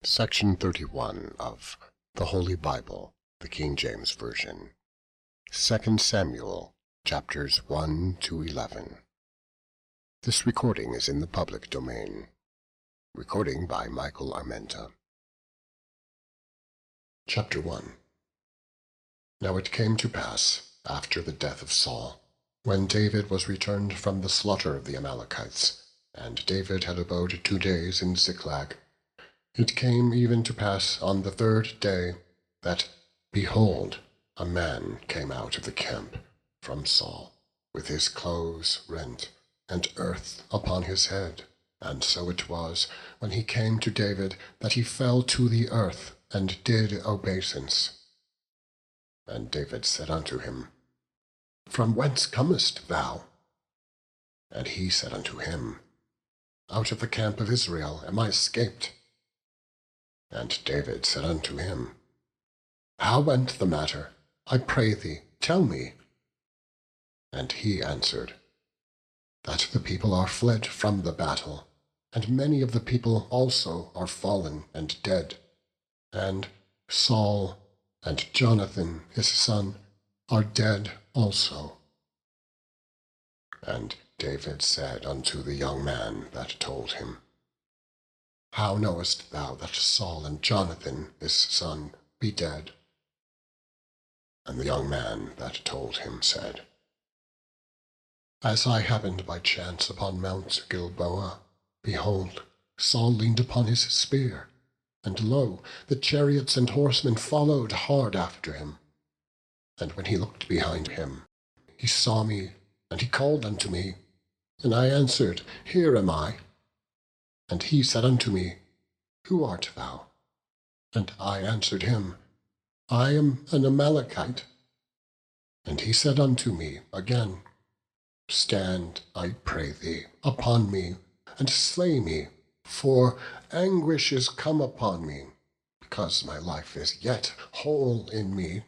Section 31 of the Holy Bible, the King James Version. 2 Samuel, chapters 1 to 11. This recording is in the public domain. Recording by Michael Armenta. Chapter 1. Now it came to pass, after the death of Saul, when David was returned from the slaughter of the Amalekites, and David had abode 2 days in Ziklag, it came even to pass on the 3rd day, that, behold, a man came out of the camp from Saul, with his clothes rent, and earth upon his head. And so it was, when he came to David, that he fell to the earth, and did obeisance. And David said unto him, From whence comest thou? And he said unto him, Out of the camp of Israel am I escaped. And David said unto him, How went the matter? I pray thee, tell me. And he answered, That the people are fled from the battle, and many of the people also are fallen and dead, and Saul and Jonathan his son are dead also. And David said unto the young man that told him, How knowest thou that Saul and Jonathan his son be dead? And the young man that told him said, As I happened by chance upon Mount Gilboa, behold, Saul leaned upon his spear, and lo, the chariots and horsemen followed hard after him. And when he looked behind him, he saw me, and he called unto me, and I answered, Here am I. And he said unto me, Who art thou? And I answered him, I am an Amalekite. And he said unto me again, Stand, I pray thee, upon me, and slay me, for anguish is come upon me, because my life is yet whole in me.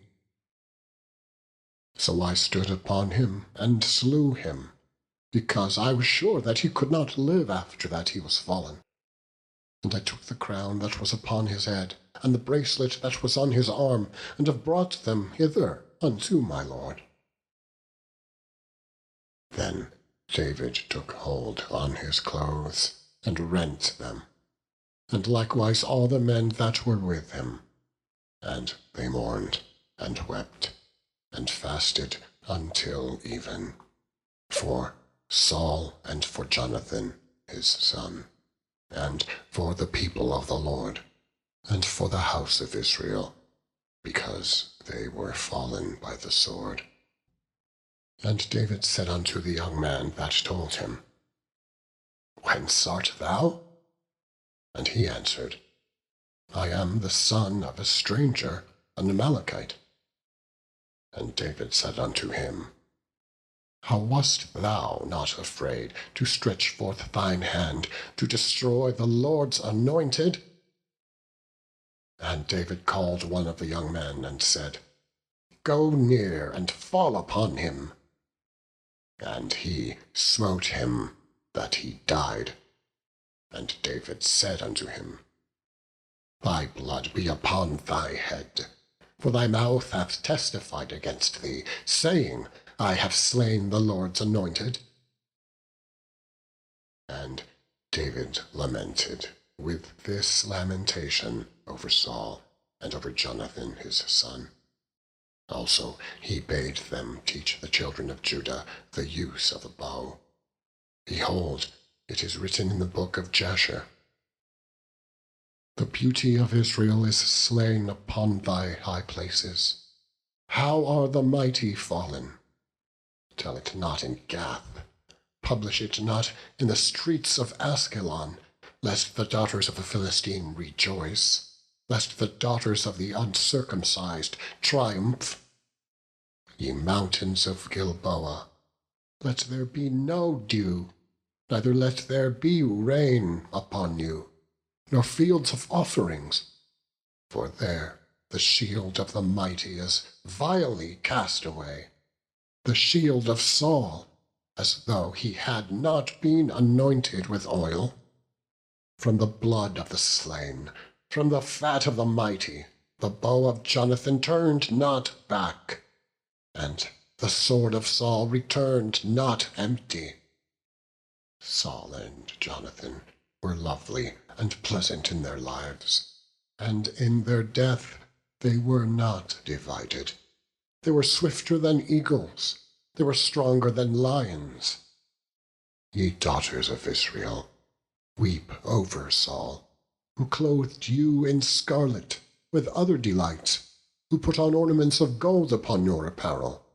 So I stood upon him, and slew him, because I was sure that he could not live after that he was fallen. And I took the crown that was upon his head, and the bracelet that was on his arm, and have brought them hither unto my lord. Then David took hold on his clothes, and rent them, and likewise all the men that were with him. And they mourned, and wept, and fasted until even, for Saul and for Jonathan his son, and for the people of the Lord, and for the house of Israel, because they were fallen by the sword. And David said unto the young man that told him, Whence art thou? And he answered, I am the son of a stranger, an Amalekite. And David said unto him, How wast thou not afraid to stretch forth thine hand to destroy the Lord's anointed? And David called one of the young men and said, Go near and fall upon him. And he smote him that he died. And David said unto him, Thy blood be upon thy head, for thy mouth hath testified against thee, saying, I have slain the Lord's anointed. And David lamented with this lamentation over Saul and over Jonathan his son. Also he bade them teach the children of Judah the use of a bow. Behold, it is written in the book of Jasher, The beauty of Israel is slain upon thy high places. How are the mighty fallen? Tell it not in Gath, publish it not in the streets of Askelon, lest the daughters of the Philistine rejoice, lest the daughters of the uncircumcised triumph. Ye mountains of Gilboa, let there be no dew, neither let there be rain upon you, nor fields of offerings, for there the shield of the mighty is vilely cast away, the shield of Saul, as though he had not been anointed with oil. From the blood of the slain From the fat of the mighty the bow of Jonathan turned not back, and the sword of Saul returned not empty. Saul and Jonathan were lovely and pleasant in their lives, and in their death they were not divided. They were swifter than eagles, they were stronger than lions. Ye daughters of Israel, weep over Saul, who clothed you in scarlet, with other delights, who put on ornaments of gold upon your apparel.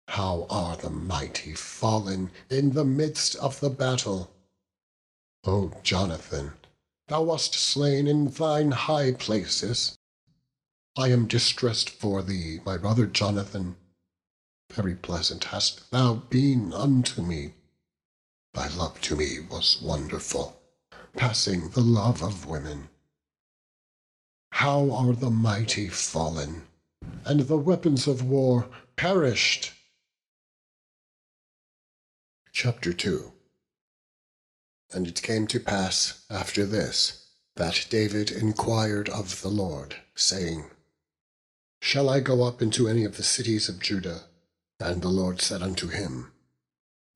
How are the mighty fallen in the midst of the battle! O Jonathan, thou wast slain in thine high places. I am distressed for thee, my brother Jonathan. Very pleasant hast thou been unto me. Thy love to me was wonderful, passing the love of women. How are the mighty fallen, and the weapons of war perished! Chapter 2. And it came to pass after this, that David inquired of the Lord, saying, Shall I go up into any of the cities of Judah? And the Lord said unto him,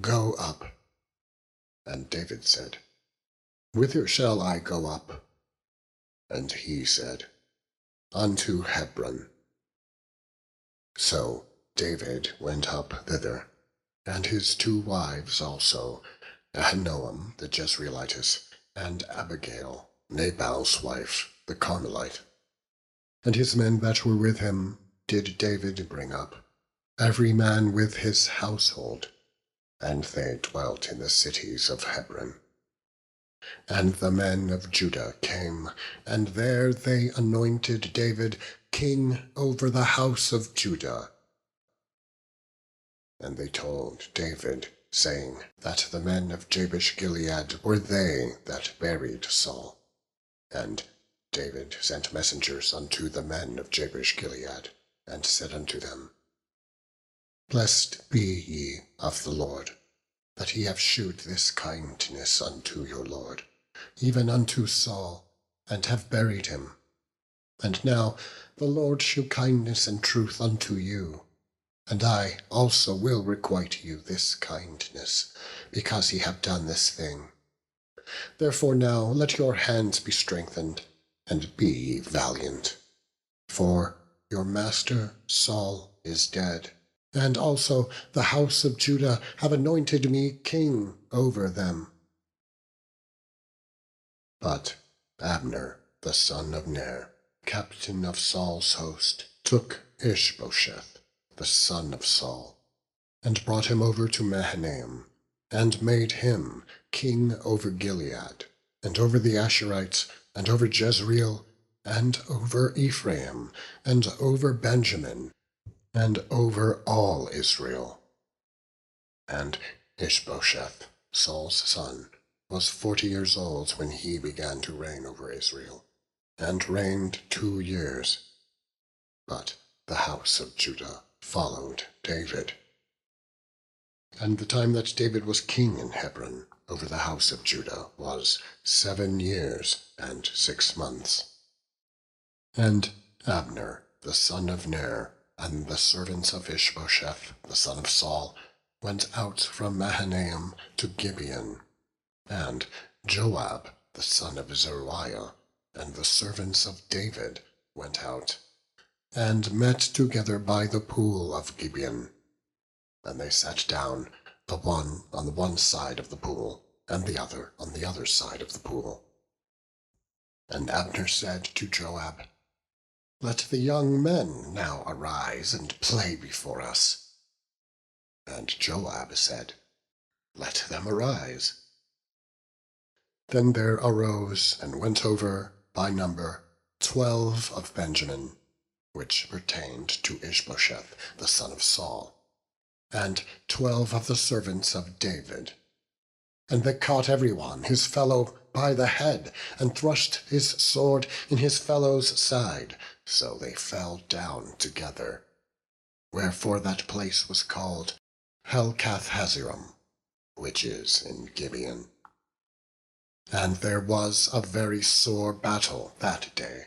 Go up. And David said, Whither shall I go up? And he said, Unto Hebron. So David went up thither, and his 2 wives also, Ahinoam the Jezreelitess, and Abigail, Nabal's wife, the Carmelite. And his men that were with him did David bring up, every man with his household, and they dwelt in the cities of Hebron. And the men of Judah came, and there they anointed David king over the house of Judah. And they told David, saying that the men of Jabesh-Gilead were they that buried Saul. And David sent messengers unto the men of Jabesh-Gilead, and said unto them, Blessed be ye of the Lord, that ye have shewed this kindness unto your lord, even unto Saul, and have buried him. And now the Lord shew kindness and truth unto you, and I also will requite you this kindness, because ye have done this thing. Therefore now let your hands be strengthened, and be ye valiant. For your master Saul is dead, and also the house of Judah have anointed me king over them. But Abner, the son of Ner, captain of Saul's host, took Ishbosheth, the son of Saul, and brought him over to Mahanaim, and made him king over Gilead, and over the Asherites, and over Jezreel, and over Ephraim, and over Benjamin, and over all Israel. And Ishbosheth, Saul's son, was 40 years old when he began to reign over Israel, and reigned 2 years. But the house of Judah followed David. And the time that David was king in Hebron over the house of Judah was 7 years and 6 months. And Abner, the son of Ner, and the servants of Ishbosheth, the son of Saul, went out from Mahanaim to Gibeon. And Joab, the son of Zeruiah, and the servants of David went out, and met together by the pool of Gibeon. And they sat down, the one on the one side of the pool, and the other on the other side of the pool. And Abner said to Joab, Let the young men now arise and play before us. And Joab said, Let them arise. Then there arose and went over, by number, 12 of Benjamin, which pertained to Ishbosheth, the son of Saul, and 12 of the servants of David. And they caught every one his fellow by the head, and thrust his sword in his fellow's side, so they fell down together. Wherefore that place was called Helkath-Hazerim, which is in Gibeon. And there was a very sore battle that day,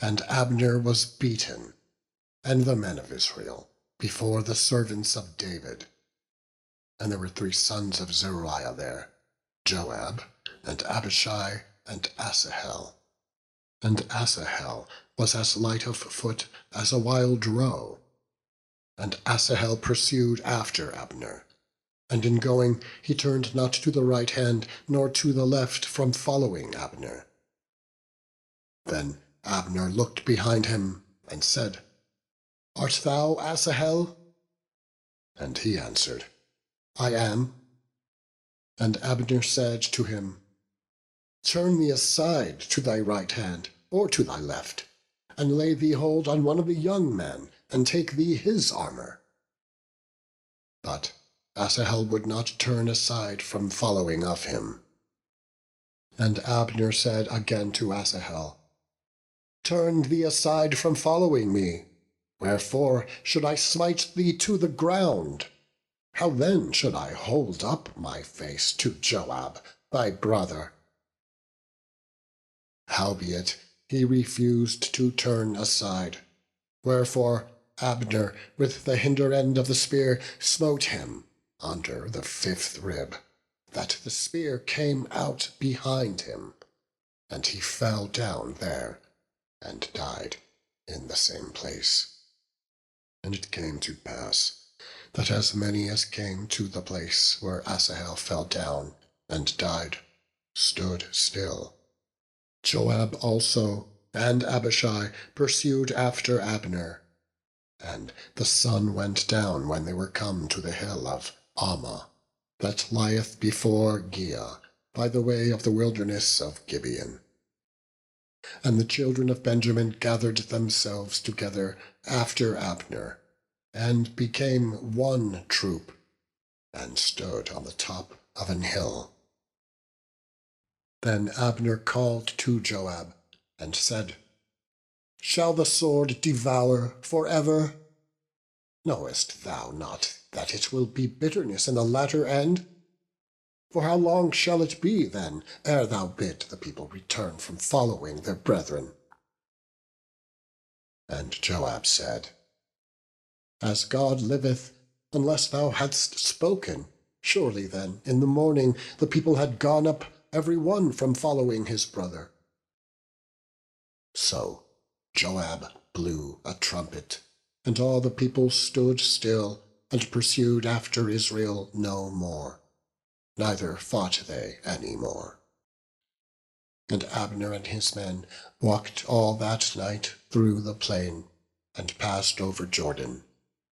and Abner was beaten, and the men of Israel, before the servants of David. And there were 3 sons of Zeruiah there, Joab, and Abishai, and Asahel. And Asahel was as light of foot as a wild roe. And Asahel pursued after Abner, and in going he turned not to the right hand nor to the left from following Abner. Then Abner looked behind him and said, Art thou Asahel? And he answered, I am. And Abner said to him, Turn thee aside to thy right hand or to thy left, and lay thee hold on one of the young men, and take thee his armor. But Asahel would not turn aside from following of him. And Abner said again to Asahel, Turn thee aside from following me. Wherefore should I smite thee to the ground? How then should I hold up my face to Joab, thy brother? Howbeit he refused to turn aside. Wherefore Abner with the hinder end of the spear smote him under the 5th rib, that the spear came out behind him, and he fell down there, and died in the same place. And it came to pass, that as many as came to the place where Asahel fell down and died stood still. Joab also and Abishai pursued after Abner. And the sun went down when they were come to the hill of Ammah, that lieth before Giah, by the way of the wilderness of Gibeon. And the children of Benjamin gathered themselves together after Abner, and became one troop, and stood on the top of an hill. Then Abner called to Joab, and said, Shall the sword devour forever? Knowest thou not that it will be bitterness in the latter end? For how long shall it be then, ere thou bid the people return from following their brethren? And Joab said, As God liveth, unless thou hadst spoken, surely then in the morning the people had gone up every one from following his brother. So Joab blew a trumpet, and all the people stood still, and pursued after Israel no more, neither fought they any more. And Abner and his men walked all that night through the plain, and passed over Jordan,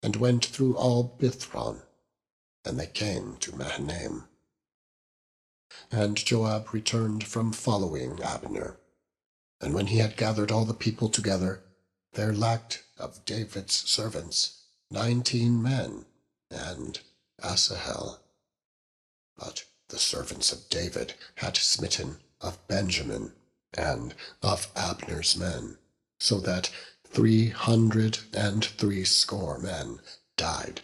and went through all Bithron, and they came to Mahanaim. And Joab returned from following Abner. And when he had gathered all the people together, there lacked of David's servants 19 men, and Asahel. But the servants of David had smitten of Benjamin, and of Abner's men, so that 360 men died.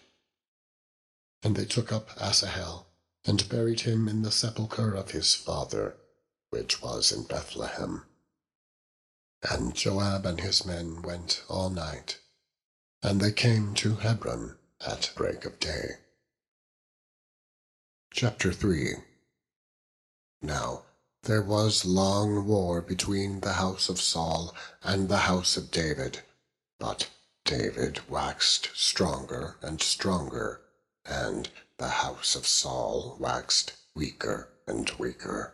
And they took up Asahel, and buried him in the sepulchre of his father, which was in Bethlehem. And Joab and his men went all night, and they came to Hebron at break of day. Chapter 3. Now there was long war between the house of Saul and the house of David, but David waxed stronger and stronger, and the house of Saul waxed weaker and weaker.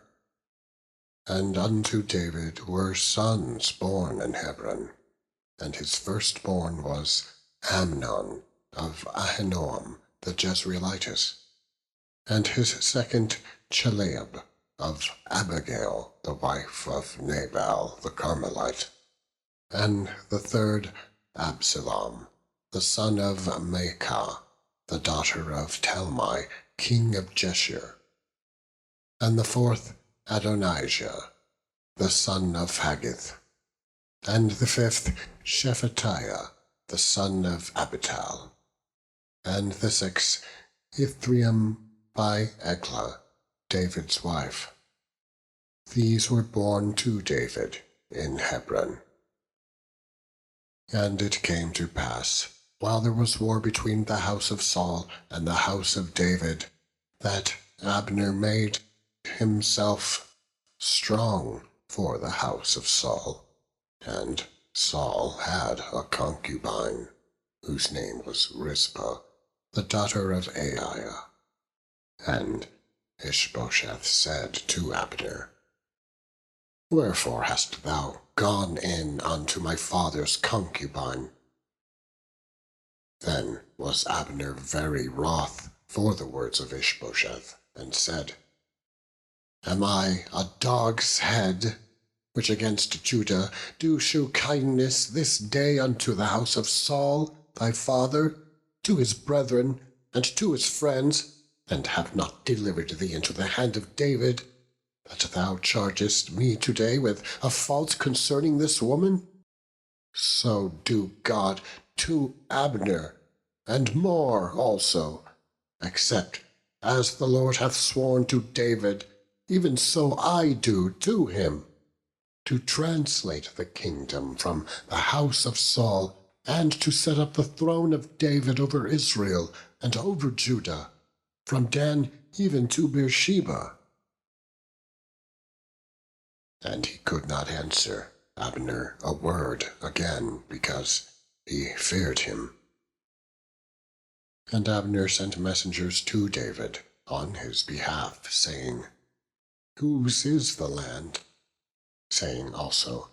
And unto David were sons born in Hebron, and his firstborn was Amnon of Ahinoam the Jezreelitess, and his second Chileab of Abigail the wife of Nabal the Carmelite, and the third Absalom, the son of Maacah, the daughter of Talmai king of Geshur, and the fourth Adonijah, the son of Haggith, and the fifth Shephatiah, the son of Abital, and the sixth Ithream by Eglah, David's wife. These were born to David in Hebron. And it came to pass, while there was war between the house of Saul and the house of David, that Abner made himself strong for the house of Saul. And Saul had a concubine, whose name was Rizpah, the daughter of Aiah. And Ishbosheth said to Abner, Wherefore hast thou gone in unto my father's concubine? Then was Abner very wroth for the words of Ishbosheth, and said, Am I a dog's head, which against Judah do shew kindness this day unto the house of Saul thy father, to his brethren, and to his friends, and have not delivered thee into the hand of David, that thou chargest me today with a fault concerning this woman? So do God to Abner, and more also, except as the Lord hath sworn to David, even so I do to him, to translate the kingdom from the house of Saul, and to set up the throne of David over Israel and over Judah, from Dan even to Beersheba. And he could not answer Abner a word again, because he feared him. And Abner sent messengers to David on his behalf, saying, Whose is the land? Saying also,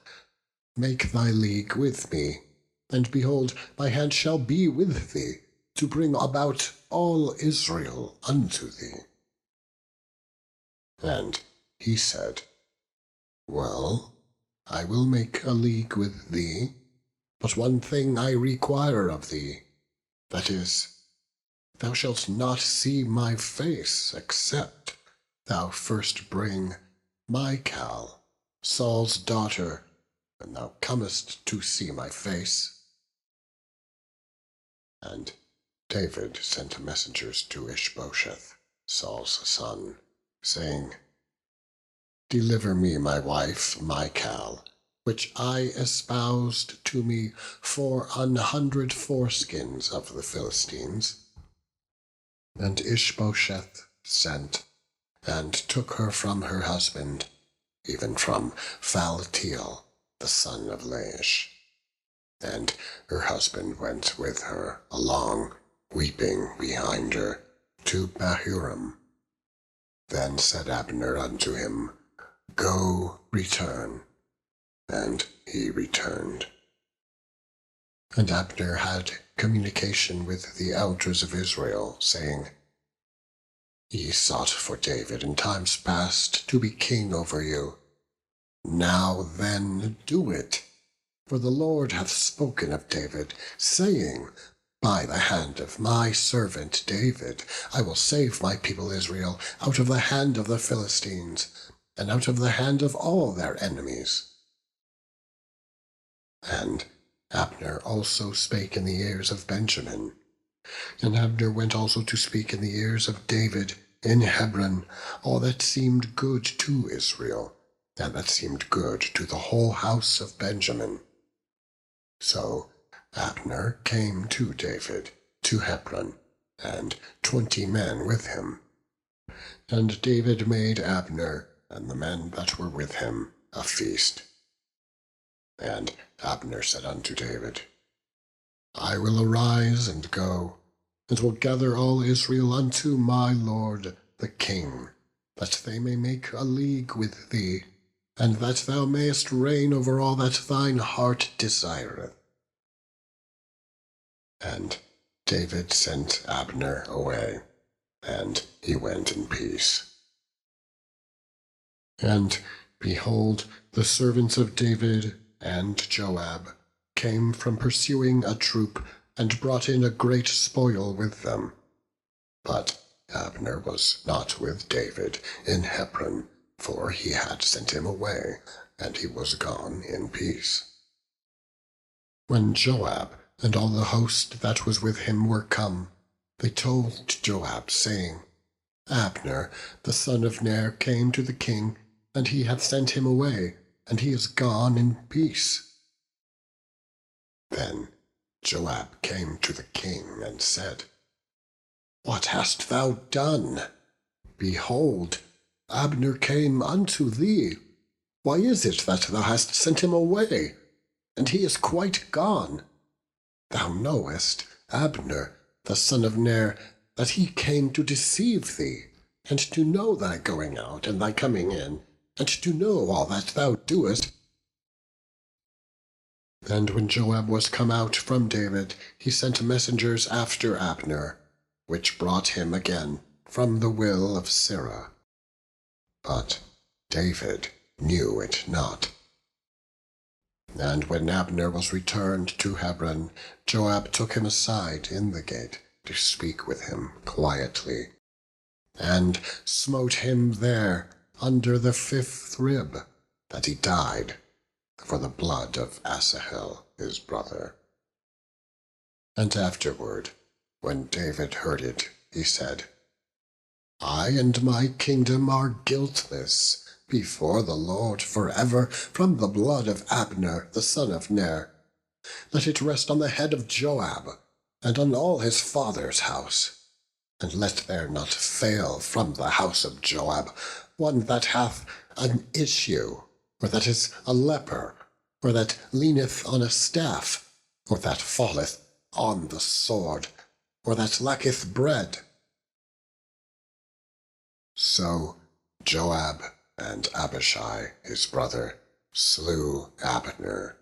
Make thy league with me, and behold, my hand shall be with thee, to bring about all Israel unto thee. And he said, Well, I will make a league with thee, but one thing I require of thee, that is, thou shalt not see my face, except thou first bring Michal, Saul's daughter, when thou comest to see my face. And David sent messengers to Ishbosheth, Saul's son, saying, Deliver me my wife Michal, which I espoused to me for 100 foreskins of the Philistines. And Ishbosheth sent, and took her from her husband, even from Phaltiel, the son of Laish. And her husband went with her along, weeping behind her, to Bahurim. Then said Abner unto him, Go, return. And he returned. And Abner had communication with the elders of Israel, saying, Ye sought for David in times past to be king over you. Now then do it, for the Lord hath spoken of David, saying, By the hand of my servant David I will save my people Israel out of the hand of the Philistines, and out of the hand of all their enemies. And Abner also spake in the ears of Benjamin. And Abner went also to speak in the ears of David in Hebron all that seemed good to Israel, and that seemed good to the whole house of Benjamin. So Abner came to David to Hebron, and 20 men with him. And David made Abner and the men that were with him a feast. And Abner said unto David, I will arise and go, and will gather all Israel unto my lord the king, that they may make a league with thee, and that thou mayest reign over all that thine heart desireth. And David sent Abner away, and he went in peace. And behold, the servants of David and Joab came from pursuing a troop, and brought in a great spoil with them. But Abner was not with David in Hebron, for he had sent him away, and he was gone in peace. When Joab and all the host that was with him were come, they told Joab, saying, Abner, the son of Ner, came to the king, and he hath sent him away, and he is gone in peace." Then Joab came to the king and said, "What hast thou done? Behold, Abner came unto thee. Why is it that thou hast sent him away? And he is quite gone. Thou knowest Abner, the son of Ner, that he came to deceive thee, and to know thy going out and thy coming in, and to know all that thou doest." And when Joab was come out from David, he sent messengers after Abner, which brought him again from the will of Sirah. But David knew it not. And when Abner was returned to Hebron, Joab took him aside in the gate to speak with him quietly, and smote him there under the 5th rib, that he died for the blood of Asahel his brother. And afterward, when David heard it, he said, "I and my kingdom are guiltless before the Lord forever from the blood of Abner the son of Ner. Let it rest on the head of Joab, and on all his father's house. And let there not fail from the house of Joab one that hath an issue, or that is a leper, or that leaneth on a staff, or that falleth on the sword, or that lacketh bread." So Joab and Abishai his brother slew Abner,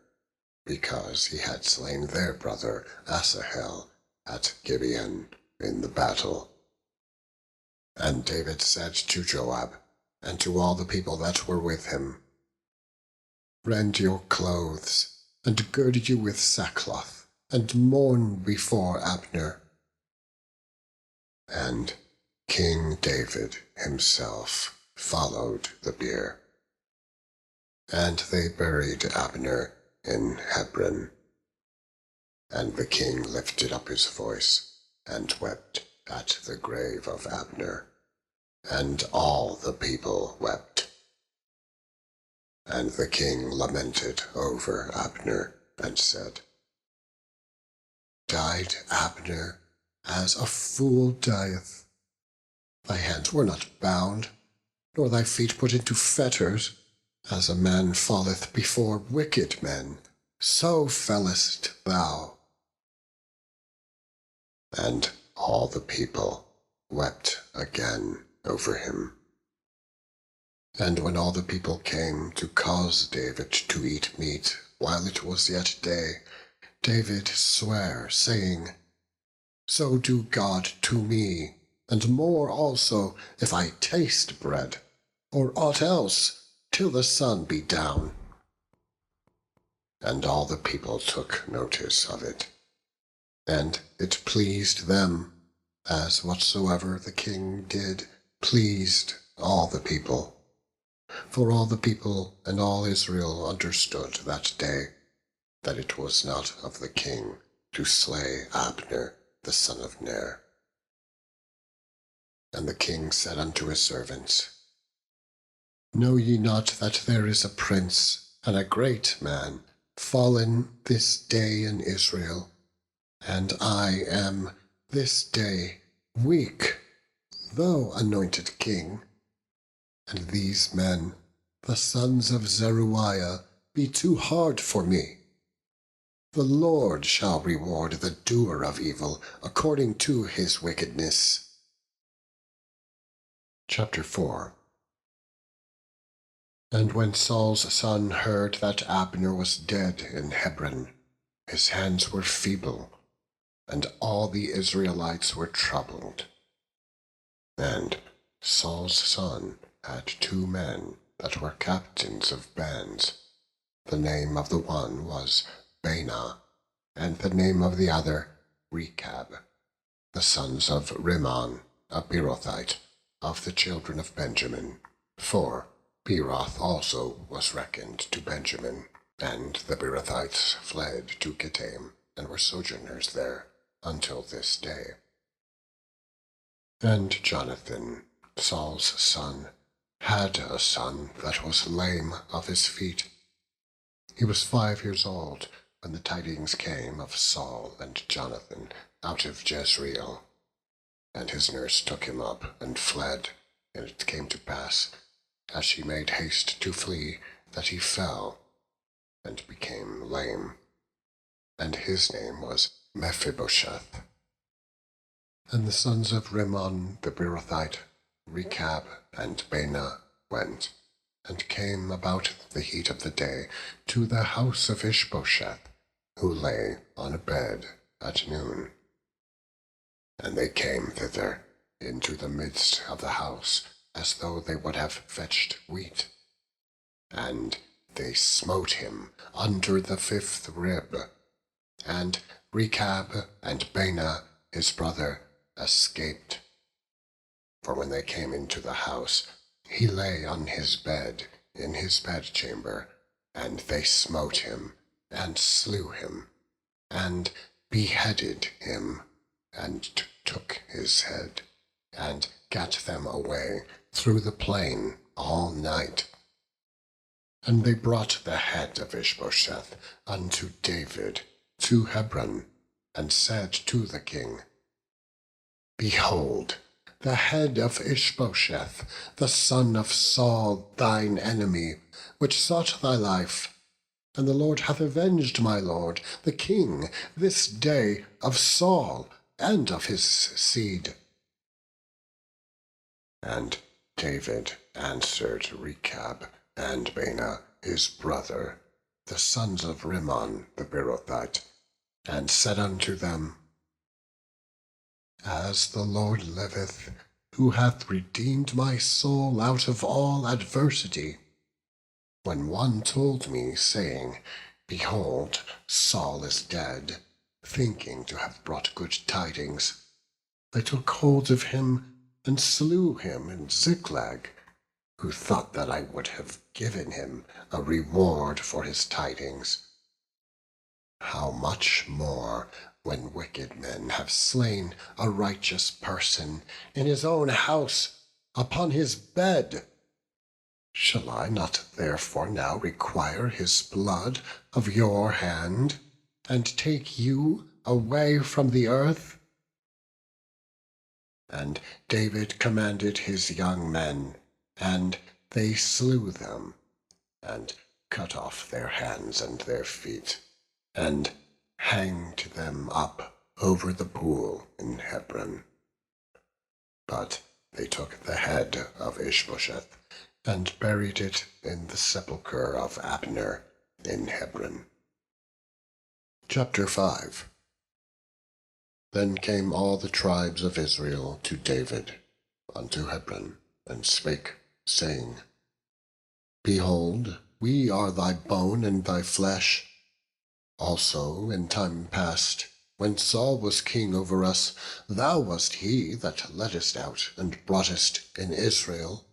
because he had slain their brother Asahel at Gibeon in the battle. And David said to Joab, and to all the people that were with him, "Rend your clothes, and gird you with sackcloth, and mourn before Abner." And King David himself followed the bier. And they buried Abner in Hebron. And the king lifted up his voice, and wept at the grave of Abner, and all the people wept. And the king lamented over Abner, and said, "Died Abner as a fool dieth. Thy hands were not bound, nor thy feet put into fetters. As a man falleth before wicked men, so fellest thou." And all the people wept again over him. And when all the people came to cause David to eat meat while it was yet day, David sware, saying, "So do God to me, and more also, if I taste bread, or aught else, till the sun be down." And all the people took notice of it, and it pleased them, as whatsoever the king did pleased all the people. For all the people and all Israel understood that day that it was not of the king to slay Abner the son of Ner. And the king said unto his servants, "Know ye not that there is a prince and a great man fallen this day in Israel? And I am this day weak, though anointed king. And these men, the sons of Zeruiah, be too hard for me. The Lord shall reward the doer of evil according to his wickedness." Chapter 4. And when Saul's son heard that Abner was dead in Hebron, his hands were feeble, and all the Israelites were troubled. And Saul's son had 2 men that were captains of bands. The name of the one was Baanah, and the name of the other Rechab, the sons of Rimmon, a Beerothite, of the children of Benjamin. For Beeroth also was reckoned to Benjamin, and the Beerothites fled to Gittaim, and were sojourners there until this day. And Jonathan, Saul's son, had a son that was lame of his feet. He was 5 years old when the tidings came of Saul and Jonathan out of Jezreel. And his nurse took him up and fled. And it came to pass, as she made haste to flee, that he fell and became lame. And his name was Mephibosheth. And the sons of Rimmon the Beerothite, Rechab and Baanah, went, and came about the heat of the day to the house of Ishbosheth, who lay on a bed at noon. And they came thither into the midst of the house, as though they would have fetched wheat. And they smote him under the 5th rib. And Rechab and Baanah his brother escaped. For when they came into the house, he lay on his bed in his bedchamber, and they smote him, and slew him, and beheaded him, and took his head, and gat them away through the plain all night. And they brought the head of Ishbosheth unto David to Hebron, and said to the king, Behold, the head of Ishbosheth, the son of Saul, thine enemy, which sought thy life. And the Lord hath avenged my lord, the king, this day of Saul and of his seed. And David answered Rechab and Baanah his brother, the sons of Rimmon the Beerothite, and said unto them, As the Lord liveth, who hath redeemed my soul out of all adversity, when one told me, saying, Behold, Saul is dead, thinking to have brought good tidings, I took hold of him and slew him in Ziklag, who thought that I would have given him a reward for his tidings. How much more, when wicked men have slain a righteous person in his own house, upon his bed? Shall I not therefore now require his blood of your hand, and take you away from the earth? And David commanded his young men, and they slew them, and cut off their hands and their feet, and hanged them up over the pool in Hebron. But they took the head of Ishbosheth, and buried it in the sepulchre of Abner in Hebron. Chapter 5. Then came all the tribes of Israel to David unto Hebron, and spake, saying, Behold, we are thy bone and thy flesh. Also in time past, when Saul was king over us, thou wast he that leddest out and broughtest in Israel.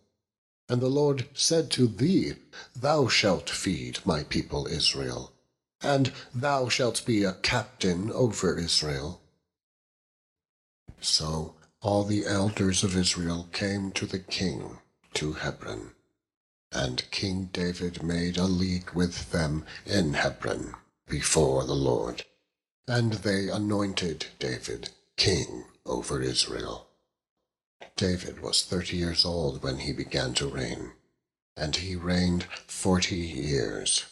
And the Lord said to thee, Thou shalt feed my people Israel, and thou shalt be a captain over Israel. So all the elders of Israel came to the king to Hebron, and King David made a league with them in Hebron before the Lord, and they anointed David king over Israel. David was 30 years old when he began to reign, and he reigned 40 years.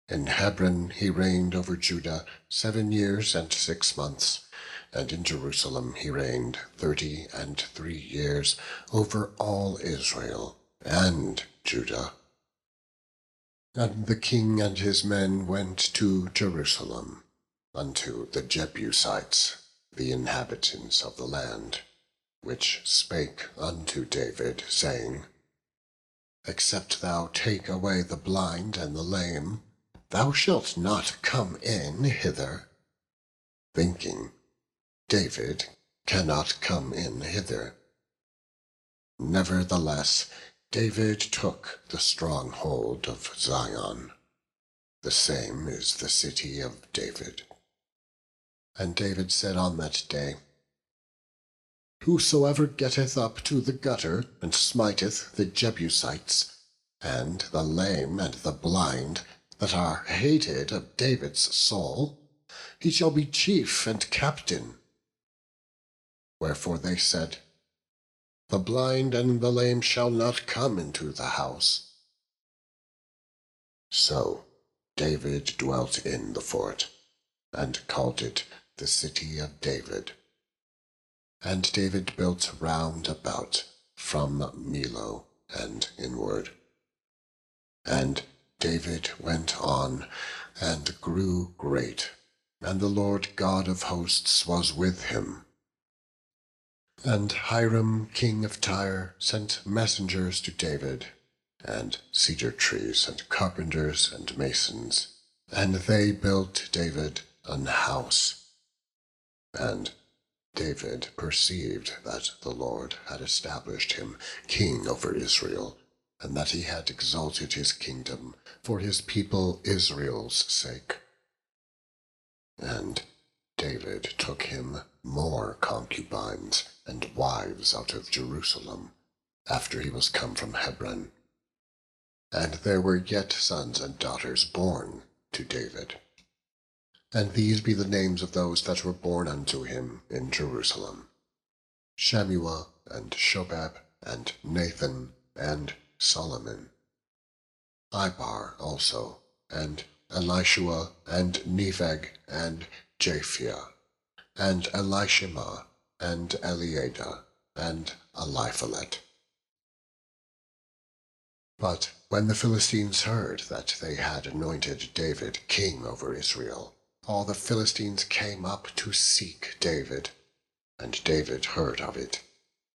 In Hebron he reigned over Judah 7 years and 6 months, and in Jerusalem he reigned 33 years over all Israel and Judah. And the king and his men went to Jerusalem, unto the Jebusites, the inhabitants of the land, which spake unto David, saying, Except thou take away the blind and the lame, thou shalt not come in hither. Thinking, David cannot come in hither. Nevertheless, David took the stronghold of Zion. The same is the city of David. And David said on that day, Whosoever getteth up to the gutter, and smiteth the Jebusites, and the lame and the blind, that are hated of David's soul, he shall be chief and captain. Wherefore they said, The blind and the lame shall not come into the house. So David dwelt in the fort, and called it the city of David. And David built round about from Millo and inward. And David went on, and grew great, and the Lord God of hosts was with him. And Hiram king of Tyre sent messengers to David, and cedar trees, and carpenters, and masons, and they built David an house. And David perceived that the Lord had established him king over Israel, and that he had exalted his kingdom for his people Israel's sake. And David took him more concubines and wives out of Jerusalem, after he was come from Hebron. And there were yet sons and daughters born to David. And these be the names of those that were born unto him in Jerusalem: Shammua, and Shobab, and Nathan, and Solomon; Ibar also, and Elishua, and Nepheg, and Japhia, and Elishama, and Eliada, and Eliphalet. But when the Philistines heard that they had anointed David king over Israel, all the Philistines came up to seek David. And David heard of it,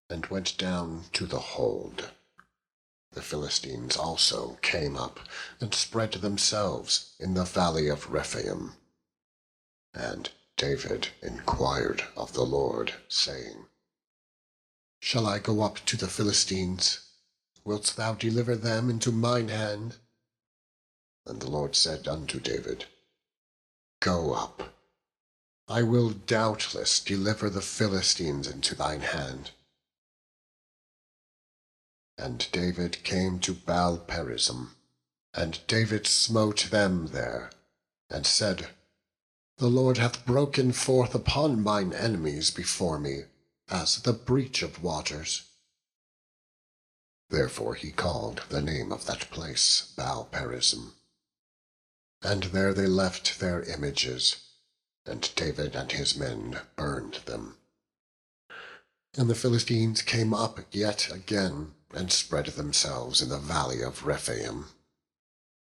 and went down to the hold. The Philistines also came up, and spread themselves in the valley of Rephaim. And David inquired of the Lord, saying, Shall I go up to the Philistines? Wilt thou deliver them into mine hand? And the Lord said unto David, Go up. I will doubtless deliver the Philistines into thine hand. And David came to Baal-perazim, and David smote them there, and said, The Lord hath broken forth upon mine enemies before me, as the breach of waters. Therefore he called the name of that place Baal-perazim. And there they left their images, and David and his men burned them. And the Philistines came up yet again, and spread themselves in the valley of Rephaim.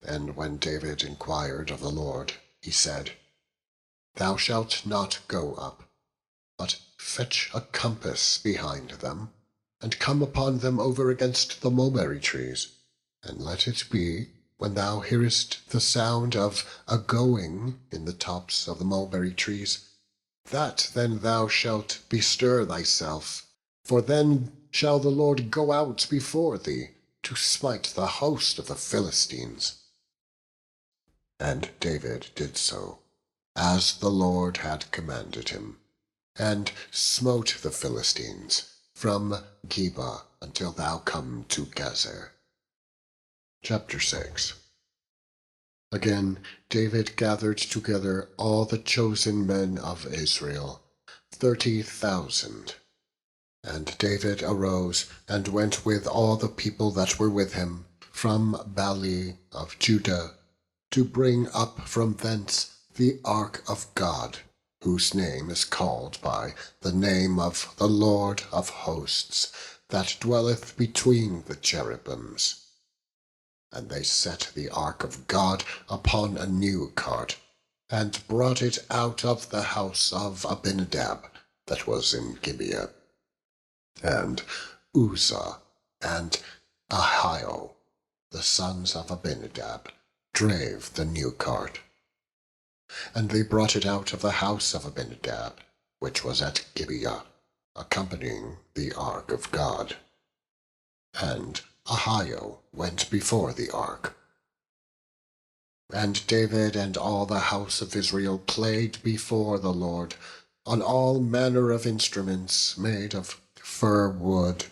And when David inquired of the Lord, he said, Thou shalt not go up, but fetch a compass behind them, and come upon them over against the mulberry trees, and let it be, when thou hearest the sound of a going in the tops of the mulberry trees, that then thou shalt bestir thyself, for then shall the Lord go out before thee to smite the host of the Philistines. And David did so, as the Lord had commanded him, and smote the Philistines from Geba until thou come to Gezer. Chapter 6. Again David gathered together all the chosen men of Israel, 30,000. And David arose, and went with all the people that were with him from Bali of Judah, to bring up from thence the ark of God, whose name is called by the name of the Lord of hosts, that dwelleth between the cherubims. And they set the ark of God upon a new cart, and brought it out of the house of Abinadab, that was in Gibeah. And Uzzah and Ahio, the sons of Abinadab, drave the new cart. And they brought it out of the house of Abinadab, which was at Gibeah, accompanying the ark of God. And Ahio went before the ark. And David and all the house of Israel played before the Lord on all manner of instruments made of fir wood,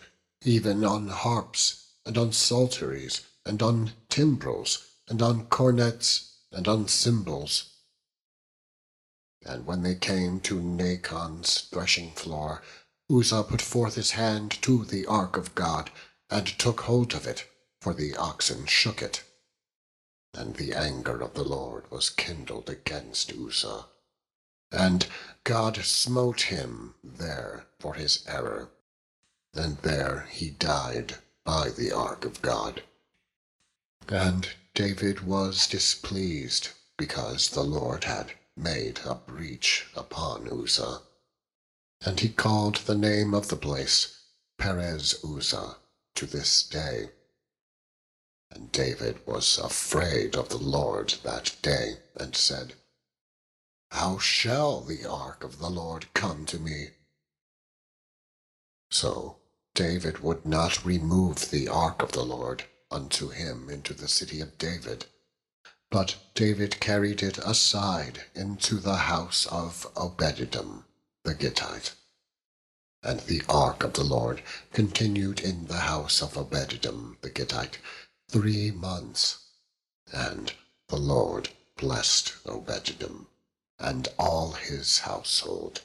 even on harps, and on psalteries, and on timbrels, and on cornets, and on cymbals. And when they came to Nachon's threshing floor, Uzzah put forth his hand to the ark of God, and took hold of it, for the oxen shook it. And the anger of the Lord was kindled against Uzzah, and God smote him there for his error, and there he died by the ark of God. And David was displeased, because the Lord had made a breach upon Uzzah. And he called the name of the place Perez Uzzah to this day. And David was afraid of the Lord that day, and said, How shall the ark of the Lord come to me? So David would not remove the ark of the Lord unto him into the city of David, but David carried it aside into the house of Obed-edom the Gittite. And the ark of the Lord continued in the house of Obed-edom the Gittite 3 months. And the Lord blessed Obed-edom and all his household.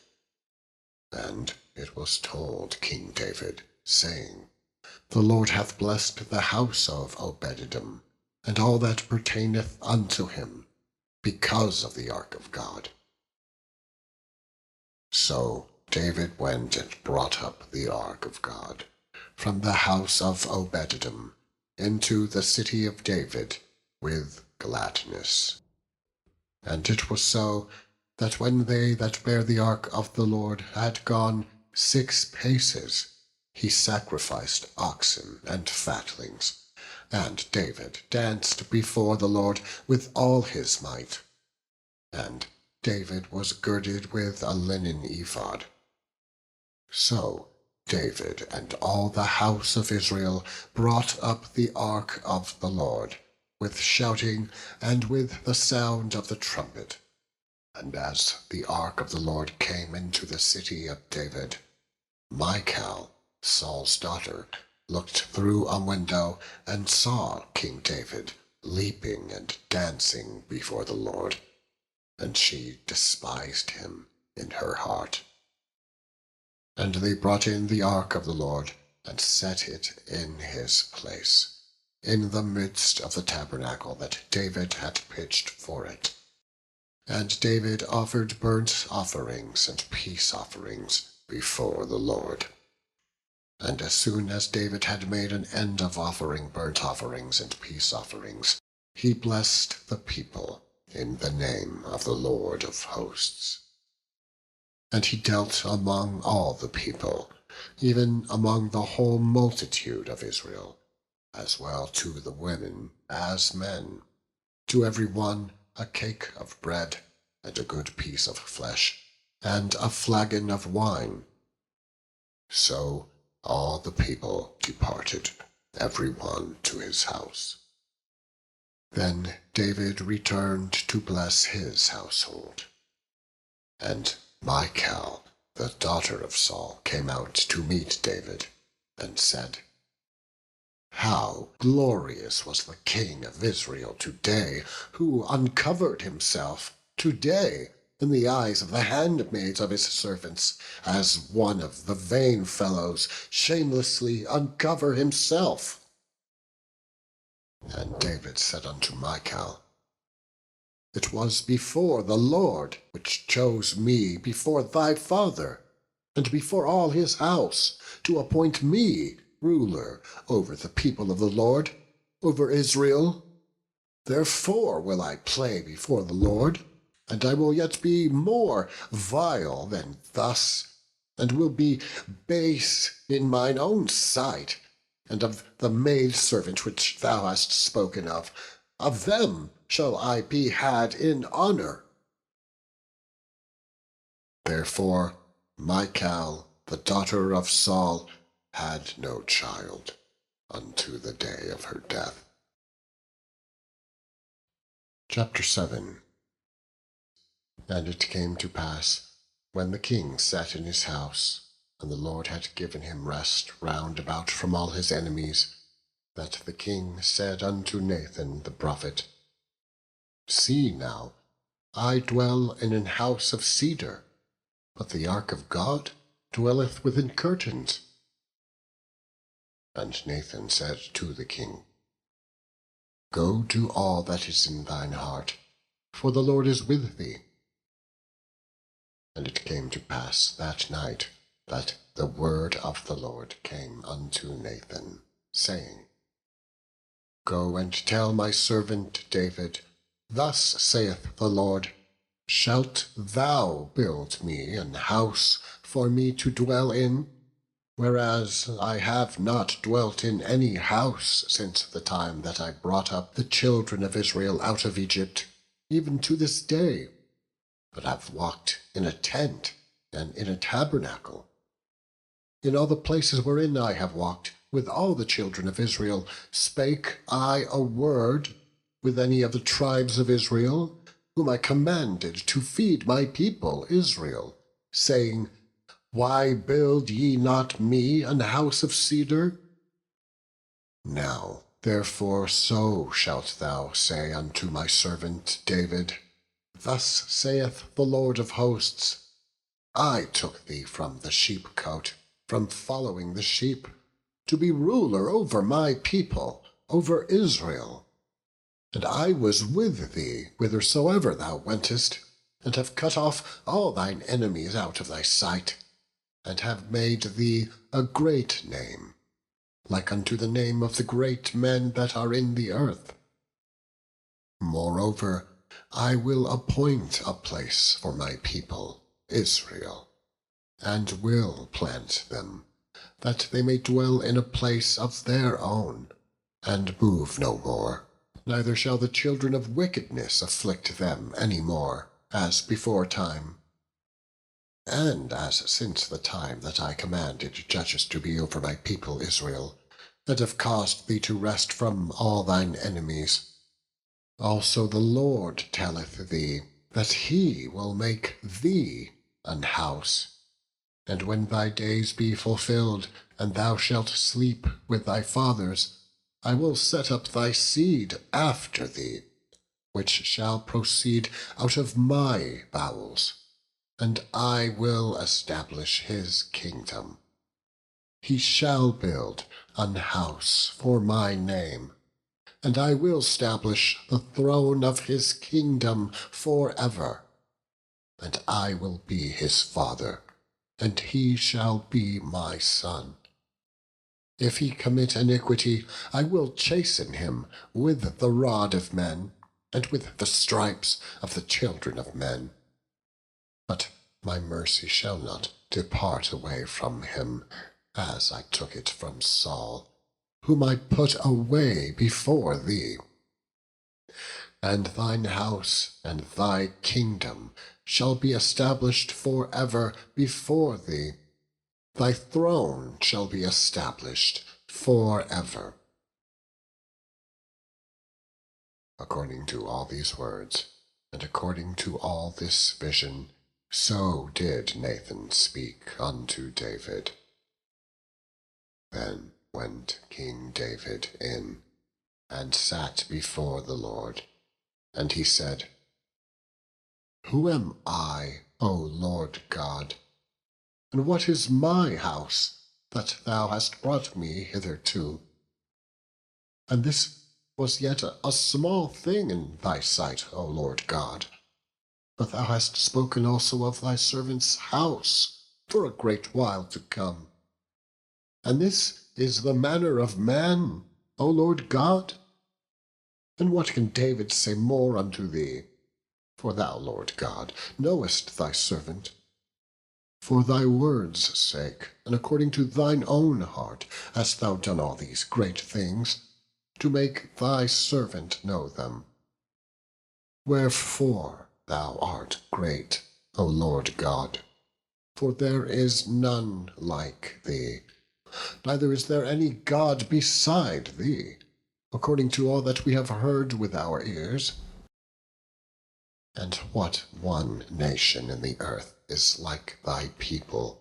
And it was told King David, saying, The Lord hath blessed the house of Obed-edom, and all that pertaineth unto him, because of the ark of God. So David went and brought up the ark of God from the house of Obed-edom into the city of David with gladness. And it was so, that when they that bare the ark of the Lord had gone 6 paces, he sacrificed oxen and fatlings, and David danced before the Lord with all his might. And David was girded with a linen ephod. So David and all the house of Israel brought up the ark of the Lord, with shouting and with the sound of the trumpet. And as the ark of the Lord came into the city of David, Michal, Saul's daughter, looked through a window and saw King David leaping and dancing before the Lord, and she despised him in her heart. And they brought in the ark of the Lord, and set it in his place, in the midst of the tabernacle that David had pitched for it. And David offered burnt offerings and peace offerings before the Lord. And as soon as David had made an end of offering burnt offerings and peace offerings, he blessed the people in the name of the Lord of hosts. And he dealt among all the people, even among the whole multitude of Israel, as well to the women as men, to every one a cake of bread, and a good piece of flesh, and a flagon of wine. So all the people departed, every one to his house. Then David returned to bless his household. And Michal, the daughter of Saul, came out to meet David, and said, How glorious was the king of Israel today, who uncovered himself today in the eyes of the handmaids of his servants, as one of the vain fellows shamelessly uncover himself. And David said unto Michal, It was before the Lord which chose me before thy father, and before all his house, to appoint me ruler over the people of the Lord, over Israel. Therefore will I play before the Lord, and I will yet be more vile than thus, and will be base in mine own sight, and of the maidservant which thou hast spoken of them shall I be had in honor. Therefore Michal, the daughter of Saul, had no child unto the day of her death. Chapter 7. And it came to pass, when the king sat in his house, and the Lord had given him rest round about from all his enemies, that the king said unto Nathan the prophet, See now, I dwell in an house of cedar, but the ark of God dwelleth within curtains. And Nathan said to the king, Go do all that is in thine heart, for the Lord is with thee. And it came to pass that night that the word of the Lord came unto Nathan, saying, Go and tell my servant David, Thus saith the Lord, Shalt thou build me an house for me to dwell in, whereas I have not dwelt in any house since the time that I brought up the children of Israel out of Egypt, even to this day, but have walked in a tent and in a tabernacle. In all the places wherein I have walked with all the children of Israel, spake I a word with any of the tribes of Israel, whom I commanded to feed my people Israel, saying, Why build ye not me an house of cedar? Now therefore so shalt thou say unto my servant David, Thus saith the Lord of hosts, I took thee from the sheepcote, from following the sheep, to be ruler over my people, over Israel. And I was with thee whithersoever thou wentest, and have cut off all thine enemies out of thy sight, and have made thee a great name, like unto the name of the great men that are in the earth. Moreover, I will appoint a place for my people Israel, and will plant them, that they may dwell in a place of their own, and move no more. Neither shall the children of wickedness afflict them any more, as before time, and as since the time that I commanded judges to be over my people Israel, and have caused thee to rest from all thine enemies. Also the Lord telleth thee that he will make thee an house. And when thy days be fulfilled, and thou shalt sleep with thy fathers, I will set up thy seed after thee, which shall proceed out of my bowels, and I will establish his kingdom. He shall build an house for my name, and I will establish the throne of his kingdom forever. And I will be his father, and he shall be my son. If he commit iniquity, I will chasten him with the rod of men, and with the stripes of the children of men. But my mercy shall not depart away from him, as I took it from Saul, whom I put away before thee. And thine house and thy kingdom shall be established forever before thee. Thy throne shall be established forever. According to all these words, and according to all this vision, so did Nathan speak unto David. Then went King David in, and sat before the Lord, and he said, Who am I, O Lord God? And what is my house, that thou hast brought me hitherto? And this was yet a small thing in thy sight, O Lord God. But thou hast spoken also of thy servant's house for a great while to come. And this is the manner of man, O Lord God? And what can David say more unto thee? For thou, Lord God, knowest thy servant. For thy word's sake, and according to thine own heart, hast thou done all these great things, to make thy servant know them. Wherefore thou art great, O Lord God, for there is none like thee, neither is there any God beside thee, according to all that we have heard with our ears. And what one nation in the earth is like thy people,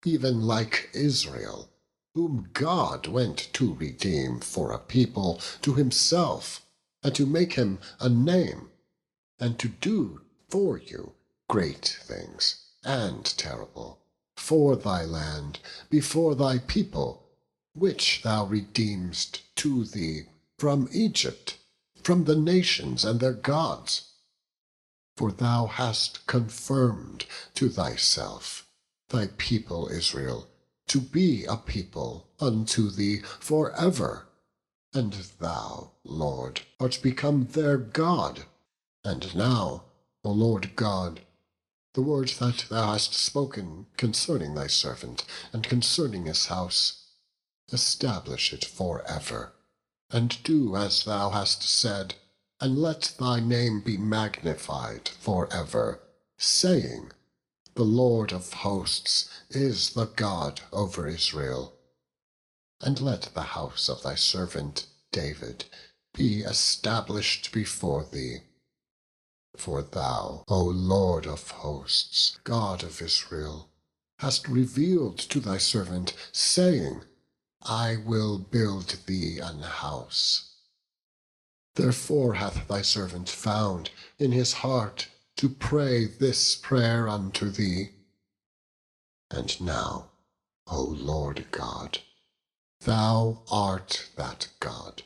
even like Israel, whom God went to redeem for a people to himself, and to make him a name, and to do for you great things and terrible, for thy land, before thy people, which thou redeemedst to thee from Egypt, from the nations and their gods. For thou hast confirmed to thyself thy people Israel, to be a people unto thee for ever. And thou, Lord, art become their God. And now, O Lord God, the words that thou hast spoken concerning thy servant, and concerning his house, establish it for ever, and do as thou hast said, and let thy name be magnified for ever, saying, The Lord of hosts is the God over Israel. And let the house of thy servant David be established before thee. For thou, O Lord of hosts, God of Israel, hast revealed to thy servant, saying, I will build thee an house. Therefore hath thy servant found in his heart to pray this prayer unto thee. And now, O Lord God, thou art that God,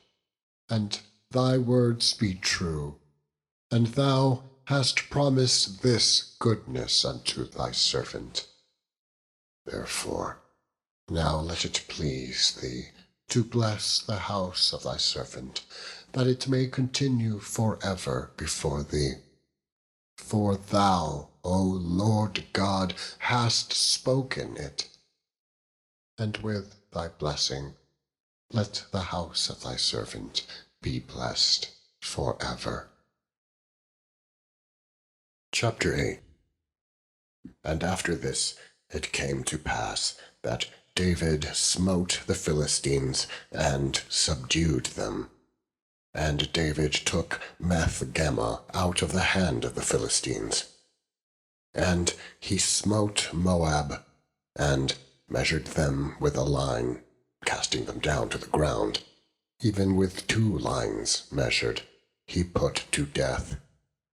and thy words be true, and thou hast promised this goodness unto thy servant. Therefore, now let it please thee to bless the house of thy servant, that it may continue for ever before thee. For thou, O Lord God, hast spoken it. And with thy blessing, let the house of thy servant be blessed for ever. Chapter 8. And after this it came to pass that David smote the Philistines and subdued them. And David took Meth-Gemmah out of the hand of the Philistines. And he smote Moab, and measured them with a line, casting them down to the ground. Even with 2 lines measured, he put to death,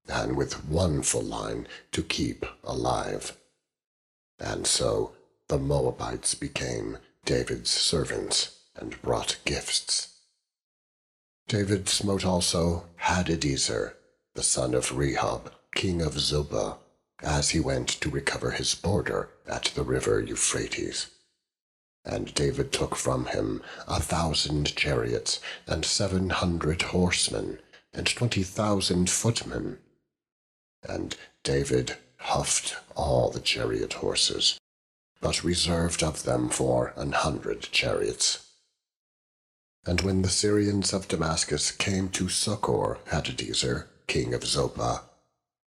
and with 1 full line to keep alive. And so the Moabites became David's servants, and brought gifts. David smote also Hadadezer, the son of Rehob, king of Zobah, as he went to recover his border at the river Euphrates. And David took from him 1,000 chariots, and 700 horsemen, and 20,000 footmen. And David huffed all the chariot horses, but reserved of them for 100 chariots. And when the Syrians of Damascus came to succor Hadadezer, king of Zobah,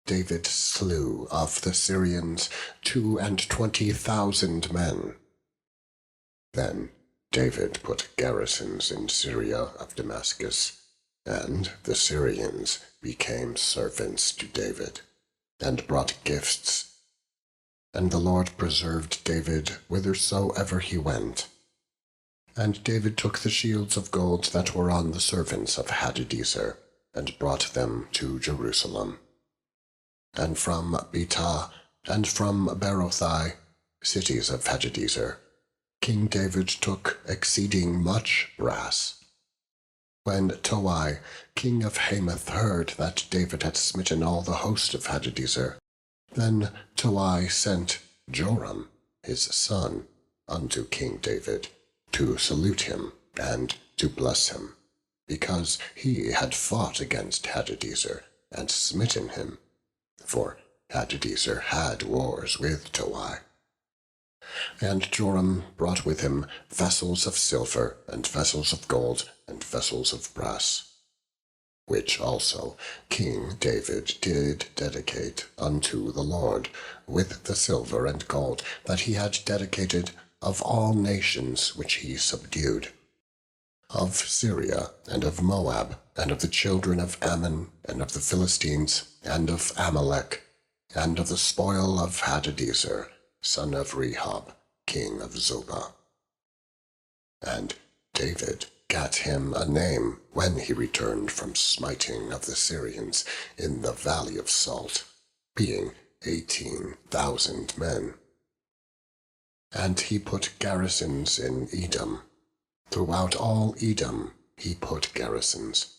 David slew of the Syrians 22,000 men. Then David put garrisons in Syria of Damascus, and the Syrians became servants to David, and brought gifts. And the Lord preserved David whithersoever he went. And David took the shields of gold that were on the servants of Hadadezer, and brought them to Jerusalem. And from Betah, and from Berothai, cities of Hadadezer, King David took exceeding much brass. When Toi, king of Hamath, heard that David had smitten all the host of Hadadezer, then Toi sent Joram, his son, unto King David, to salute him and to bless him, because he had fought against Hadadezer and smitten him, for Hadadezer had wars with Toi. And Joram brought with him vessels of silver, and vessels of gold, and vessels of brass, which also King David did dedicate unto the Lord, with the silver and gold that he had dedicated of all nations which he subdued, of Syria, and of Moab, and of the children of Ammon, and of the Philistines, and of Amalek, and of the spoil of Hadadezer, son of Rehob, king of Zobah. And David gat him a name when he returned from smiting of the Syrians in the valley of Salt, being 18,000 men. And he put garrisons in Edom. Throughout all Edom he put garrisons,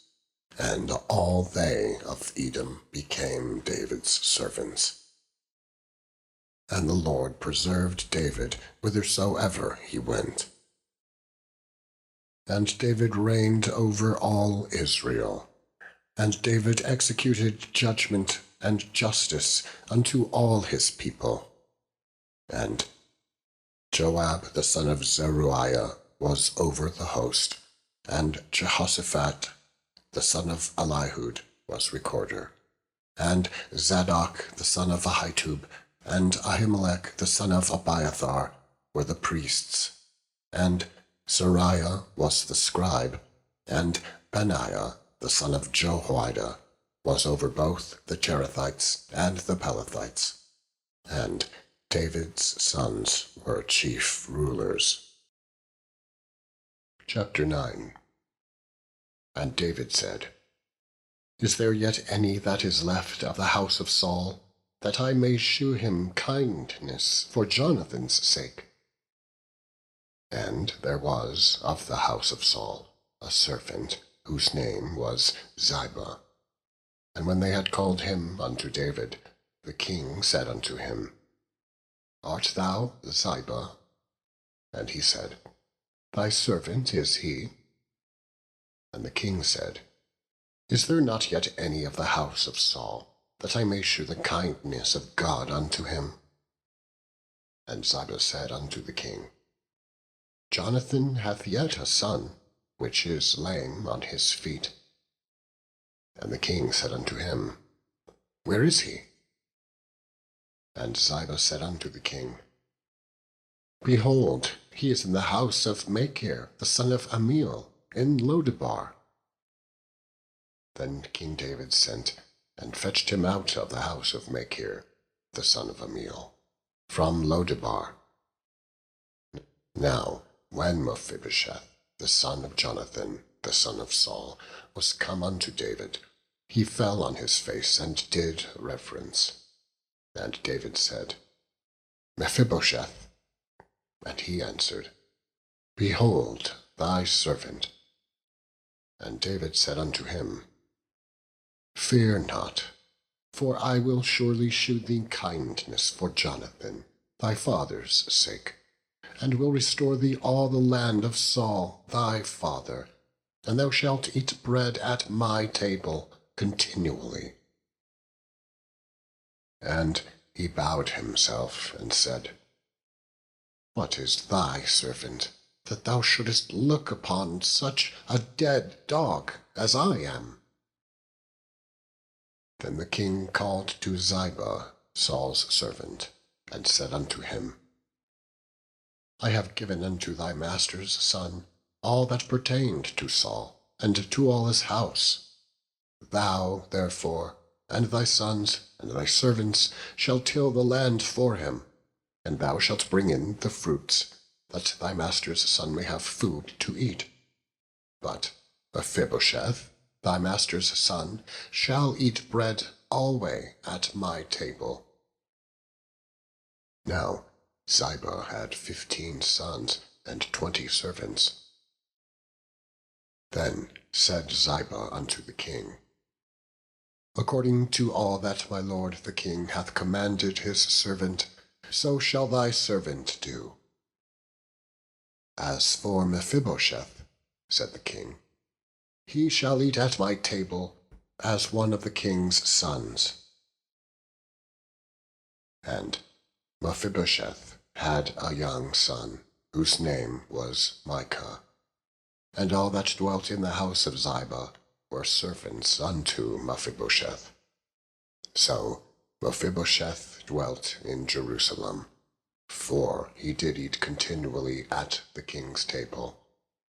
and all they of Edom became David's servants. And the Lord preserved David whithersoever he went. And David reigned over all Israel. And David executed judgment and justice unto all his people. And Joab the son of Zeruiah was over the host, and Jehoshaphat the son of Elihud was recorder, and Zadok the son of Ahitub, and Ahimelech the son of Abiathar were the priests, and Sariah was the scribe, and Benaiah the son of Jehoiada was over both the Cherethites and the Pelethites, and David's sons were chief rulers. Chapter 9. And David said, Is there yet any that is left of the house of Saul, that I may shew him kindness for Jonathan's sake? And there was of the house of Saul a servant, whose name was Ziba. And when they had called him unto David, the king said unto him, Art thou Ziba? And he said, Thy servant is he. And the king said, Is there not yet any of the house of Saul, that I may shew the kindness of God unto him? And Ziba said unto the king, Jonathan hath yet a son, which is lame on his feet. And the king said unto him, Where is he? And Ziba said unto the king, Behold, he is in the house of Machir, the son of Amiel, in Lodebar. Then King David sent and fetched him out of the house of Machir, the son of Amiel, from Lodebar. Now, when Mephibosheth, the son of Jonathan, the son of Saul, was come unto David, he fell on his face and did reverence. And David said, Mephibosheth. And he answered, Behold thy servant. And David said unto him, Fear not, for I will surely shew thee kindness for Jonathan, thy father's sake, and will restore thee all the land of Saul thy father, and thou shalt eat bread at my table continually. And he bowed himself and said, What is thy servant, that thou shouldest look upon such a dead dog as I am? Then the king called to Ziba, Saul's servant, and said unto him, I have given unto thy master's son all that pertained to Saul, and to all his house. Thou, therefore, and thy sons, and thy servants shall till the land for him, and thou shalt bring in the fruits, that thy master's son may have food to eat. But Mephibosheth, thy master's son, shall eat bread alway at my table. Now Ziba had 15 sons and 20 servants. Then said Ziba unto the king, According to all that my lord the king hath commanded his servant, so shall thy servant do. As for Mephibosheth, said the king, he shall eat at my table as one of the king's sons. And Mephibosheth had a young son, whose name was Micah. And all that dwelt in the house of Ziba were servants unto Mephibosheth. So Mephibosheth dwelt in Jerusalem, for he did eat continually at the king's table,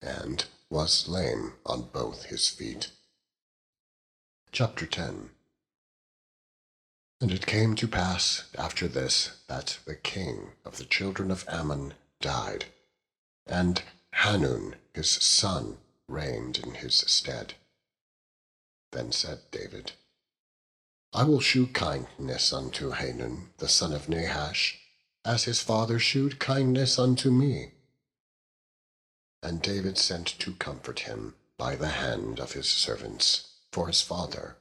and was lame on both his feet. Chapter 10. And it came to pass after this, that the king of the children of Ammon died, and Hanun his son reigned in his stead. Then said David, I will shew kindness unto Hanun the son of Nahash, as his father shewed kindness unto me. And David sent to comfort him by the hand of his servants for his father.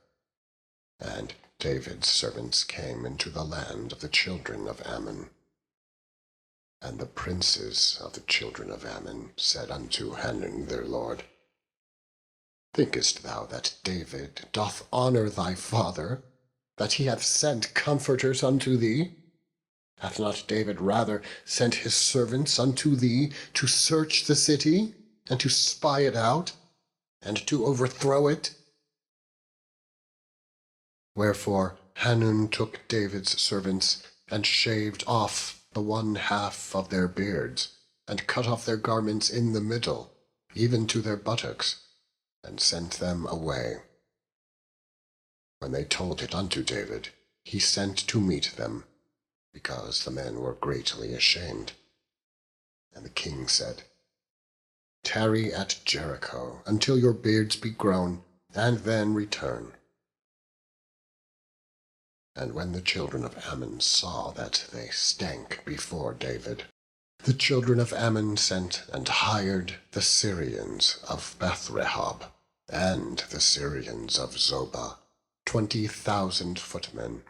And David's servants came into the land of the children of Ammon. And the princes of the children of Ammon said unto Hanun their lord, Thinkest thou that David doth honour thy father, that he hath sent comforters unto thee? Hath not David rather sent his servants unto thee to search the city, and to spy it out, and to overthrow it? Wherefore Hanun took David's servants, and shaved off the one half of their beards, and cut off their garments in the middle, even to their buttocks, and sent them away. When they told it unto David, he sent to meet them, because the men were greatly ashamed. And the king said, Tarry at Jericho until your beards be grown, and then return. And when the children of Ammon saw that they stank before David, the children of Ammon sent and hired the Syrians of Beth-rehob, and the Syrians of Zobah, 20,000 footmen,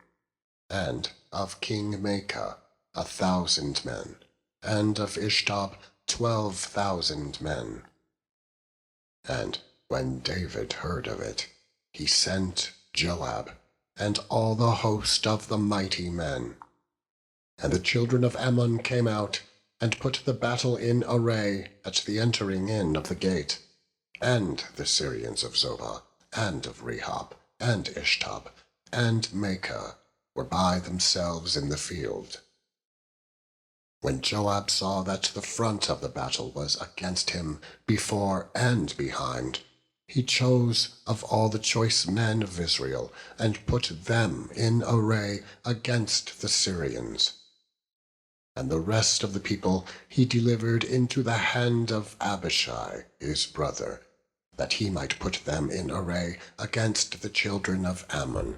and of King Maacah 1,000 men, and of Ishtab 12,000 men. And when David heard of it, he sent Joab, and all the host of the mighty men. And the children of Ammon came out, and put the battle in array at the entering in of the gate. And the Syrians of Zobah, and of Rehob, and Ishtab, and Maacah were by themselves in the field. When Joab saw that the front of the battle was against him before and behind, he chose of all the choice men of Israel, and put them in array against the Syrians. And the rest of the people he delivered into the hand of Abishai his brother, that he might put them in array against the children of Ammon.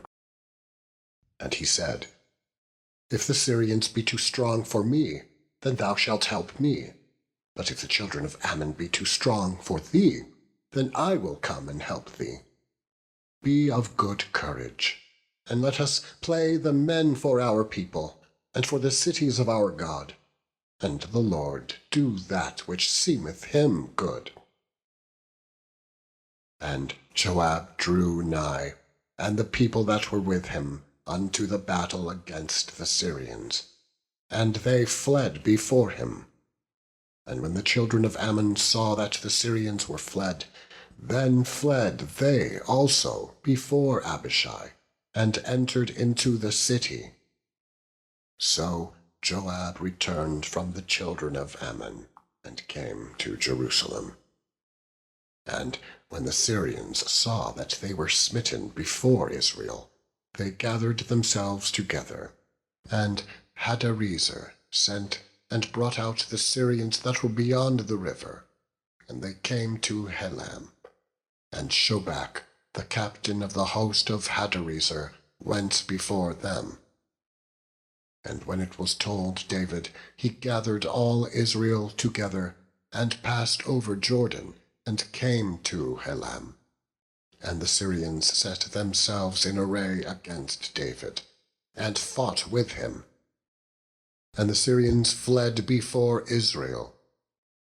And he said, If the Syrians be too strong for me, then thou shalt help me. But if the children of Ammon be too strong for thee, then I will come and help thee. Be of good courage, and let us play the men for our people, and for the cities of our God, and the Lord do that which seemeth him good. And Joab drew nigh, and the people that were with him, unto the battle against the Syrians, and they fled before him. And when the children of Ammon saw that the Syrians were fled, then fled they also before Abishai, and entered into the city. So Joab returned from the children of Ammon, and came to Jerusalem. And when the Syrians saw that they were smitten before Israel, they gathered themselves together, and Hadarezer sent and brought out the Syrians that were beyond the river, and they came to Helam. And Shobach, the captain of the host of Hadarezer, went before them. And when it was told David, he gathered all Israel together, and passed over Jordan, and came to Helam. And the Syrians set themselves in array against David, and fought with him. And the Syrians fled before Israel,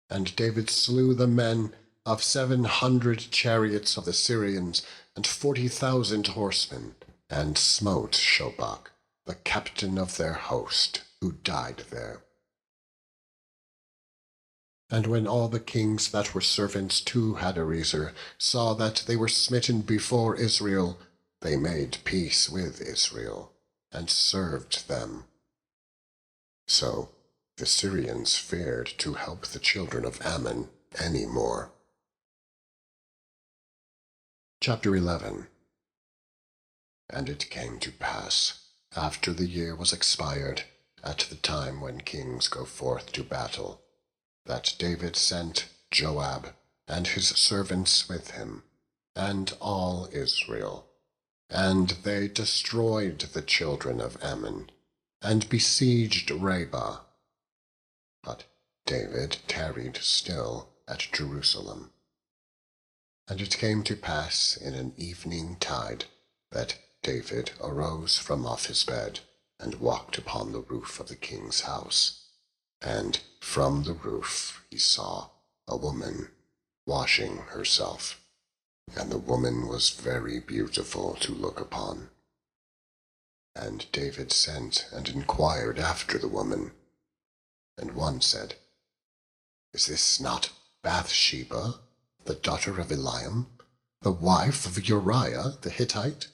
and David slew the men of 700 chariots of the Syrians, and 40,000 horsemen, and smote Shobach, the captain of their host, who died there. And when all the kings that were servants to Hadarezer saw that they were smitten before Israel, they made peace with Israel, and served them. So the Syrians feared to help the children of Ammon any more. Chapter 11. And it came to pass, after the year was expired, at the time when kings go forth to battle, that David sent Joab and his servants with him, and all Israel, and they destroyed the children of Ammon, and besieged Rabbah. But David tarried still at Jerusalem. And it came to pass in an evening tide that David arose from off his bed, and walked upon the roof of the king's house. And from the roof he saw a woman washing herself, and the woman was very beautiful to look upon. And David sent and inquired after the woman. And one said, Is this not Bathsheba, the daughter of Eliam, the wife of Uriah the Hittite?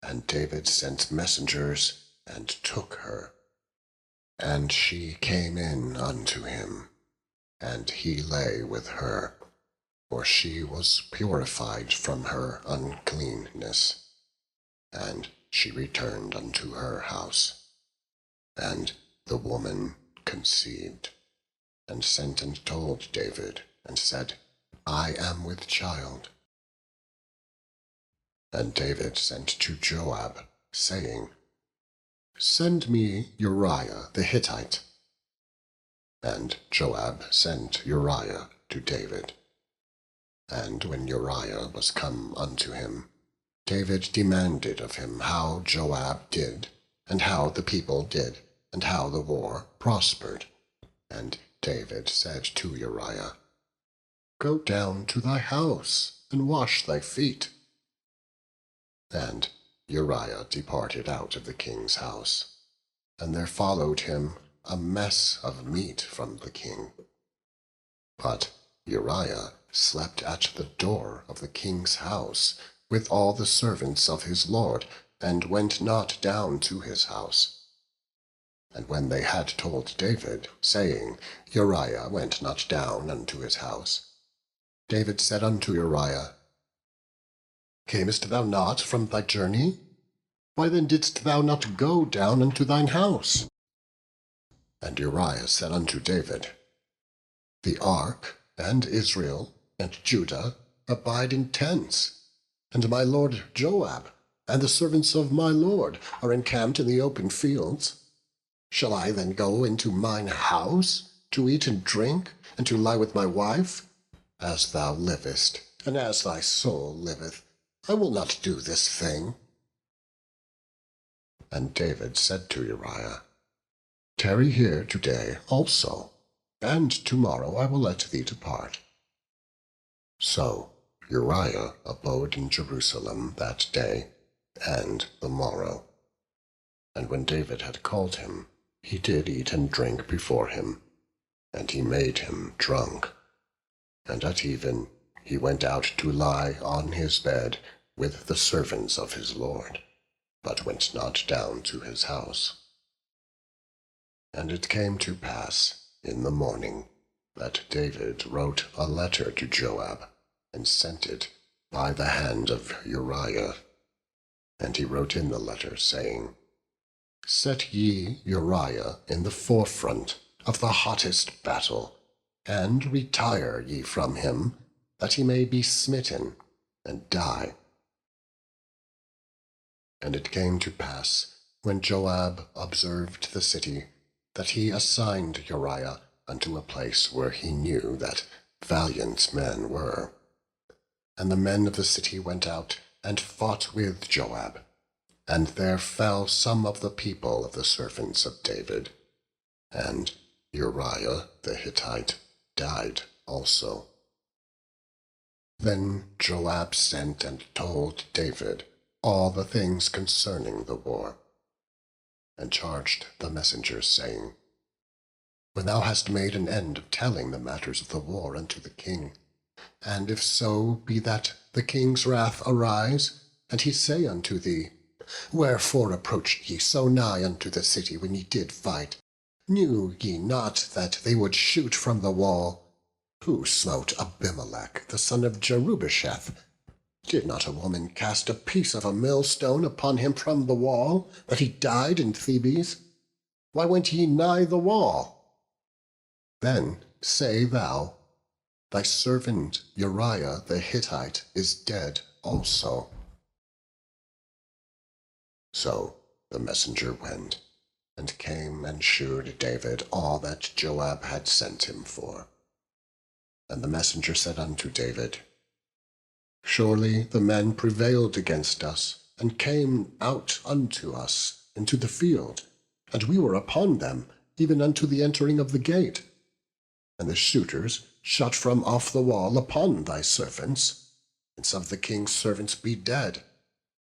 And David sent messengers, and took her. And she came in unto him, and he lay with her, for she was purified from her uncleanness. And she returned unto her house. And the woman conceived, and sent and told David, and said, I am with child. And David sent to Joab, saying, Send me Uriah the Hittite. And Joab sent Uriah to David. And when Uriah was come unto him, David demanded of him how Joab did, and how the people did, and how the war prospered. And David said to Uriah, Go down to thy house, and wash thy feet. And Uriah departed out of the king's house, and there followed him a mess of meat from the king. But Uriah slept at the door of the king's house with all the servants of his lord, and went not down to his house. And when they had told David, saying, Uriah went not down unto his house, David said unto Uriah, Camest thou not from thy journey? Why then didst thou not go down unto thine house? And Uriah said unto David, The ark, and Israel, and Judah abide in tents, and my lord Joab, and the servants of my lord, are encamped in the open fields. Shall I then go into mine house, to eat and drink, and to lie with my wife? As thou livest, and as thy soul liveth, I will not do this thing. And David said to Uriah, Tarry here today also, and tomorrow I will let thee depart. So Uriah abode in Jerusalem that day and the morrow. And when David had called him, he did eat and drink before him, and he made him drunk. And at even he went out to lie on his bed with the servants of his lord, but went not down to his house. And it came to pass in the morning that David wrote a letter to Joab, and sent it by the hand of Uriah. And he wrote in the letter, saying, Set ye Uriah in the forefront of the hottest battle, and retire ye from him, that he may be smitten and die. And it came to pass, when Joab observed the city, that he assigned Uriah unto a place where he knew that valiant men were. And the men of the city went out and fought with Joab, and there fell some of the people of the servants of David, and Uriah the Hittite died also. Then Joab sent and told David all the things concerning the war, and charged the messengers, saying, When thou hast made an end of telling the matters of the war unto the king, and if so be that the king's wrath arise, and he say unto thee, Wherefore approached ye so nigh unto the city when ye did fight? Knew ye not that they would shoot from the wall? Who smote Abimelech the son of Jerubasheth? Did not a woman cast a piece of a millstone upon him from the wall, that he died in Thebes? Why went ye nigh the wall? Then say thou, thy servant Uriah the Hittite is dead also. So the messenger went, and came and shewed David all that Joab had sent him for. And the messenger said unto David, Surely the men prevailed against us, and came out unto us into the field, and we were upon them, even unto the entering of the gate. And the shooters shot from off the wall upon thy servants, and some of the king's servants be dead,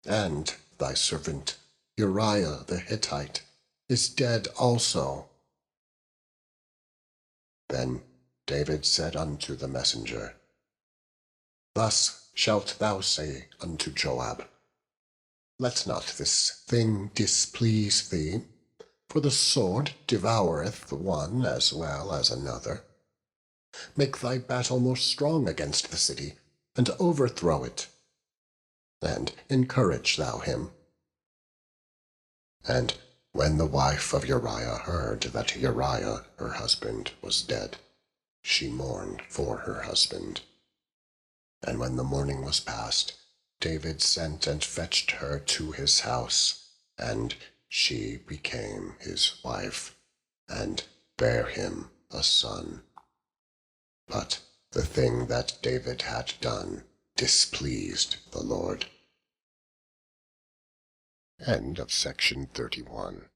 and thy servant Uriah the Hittite is dead also. Then David said unto the messenger, Thus shalt thou say unto Joab, Let not this thing displease thee, for the sword devoureth one as well as another. Make thy battle more strong against the city, and overthrow it, and encourage thou him. And when the wife of Uriah heard that Uriah her husband was dead, she mourned for her husband. And when the morning was past, David sent and fetched her to his house, and she became his wife, and bare him a son. But the thing that David had done displeased the Lord. End of section 31.